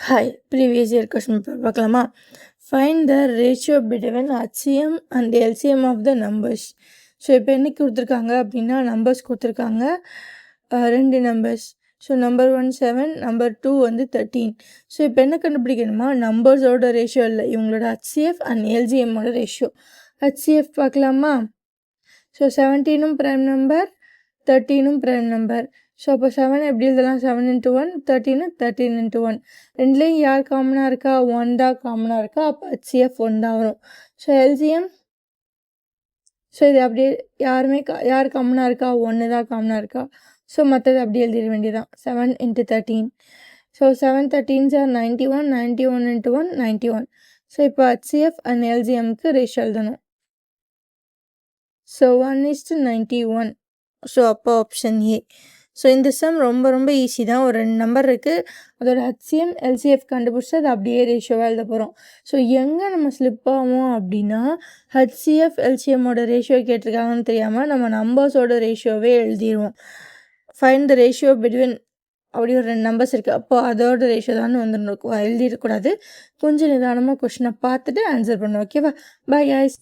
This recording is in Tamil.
Hi, previous year question paper பார்க்கலாமா? Find the ratio between HCM and LCM of the numbers. So இப்போ என்ன கொடுத்துருக்காங்க அப்படின்னா நம்பர்ஸ் கொடுத்துருக்காங்க ரெண்டு நம்பர்ஸ். ஸோ நம்பர் 1 7, நம்பர் 2 வந்து 13. ஸோ இப்போ என்ன கண்டுபிடிக்கணுமா, நம்பர்ஸோட ரேஷியோ இல்லை, இவங்களோட HCF அண்ட் LCMோட ரேஷியோ. HCF பார்க்கலாமா? ஸோ 17ம் ப்ரைம் நம்பர், 13ம் ப்ரைம் நம்பர். ஸோ அப்போ 7 எப்படி எழுதலாம், 7 × 1, 13 13 × 1. ரெண்டுலேயும் யார் காமனாக இருக்கா, 1 தான் காமனாக இருக்கா, அப்போ HCF 1 தான் வரும். ஸோ எல்சிஎம், ஸோ இது அப்படியே யார் காமனாக இருக்கா, 1 தான் காமனாக இருக்கா. ஸோ மற்றது அப்படியே எழுதிட வேண்டியதான், 7 × 13. So 7 13s are 91, 91 × 1 91. ஸோ இப்போ HCF அண்ட் LCMக்கு ரேஷியோ எழுதணும். ஸோ 1:91. ஸோ அப்போ ஆப்ஷன் ஏ. ஸோ இந்த சம் ரொம்ப ரொம்ப ஈஸி தான். ஒரு 2 நம்பர் இருக்குது, அதோட HCM LCF கண்டுபிடிச்சி அதை அப்படியே ரேஷியோவாக எழுத போகிறோம். ஸோ எங்கே நம்ம ஸ்லிப் ஆகும் அப்படின்னா, HCF LCMோட ரேஷியோ கேட்டிருக்காங்கன்னு தெரியாமல் நம்ம நம்பர்ஸோட ரேஷியோவே எழுதிடுவோம். ஃபைண்ட் த ரேஷியோ பிட்வீன் அப்படி ஒரு 2 நம்பர்ஸ் இருக்குது, அப்போ அதோட ரேஷியோ தான் வந்துடும், எழுதிடக்கூடாது. கொஞ்சம் நிதானமாக கொஷினை பார்த்துட்டு ஆன்சர் பண்ணுவோம். ஓகேவா? பாய் guys.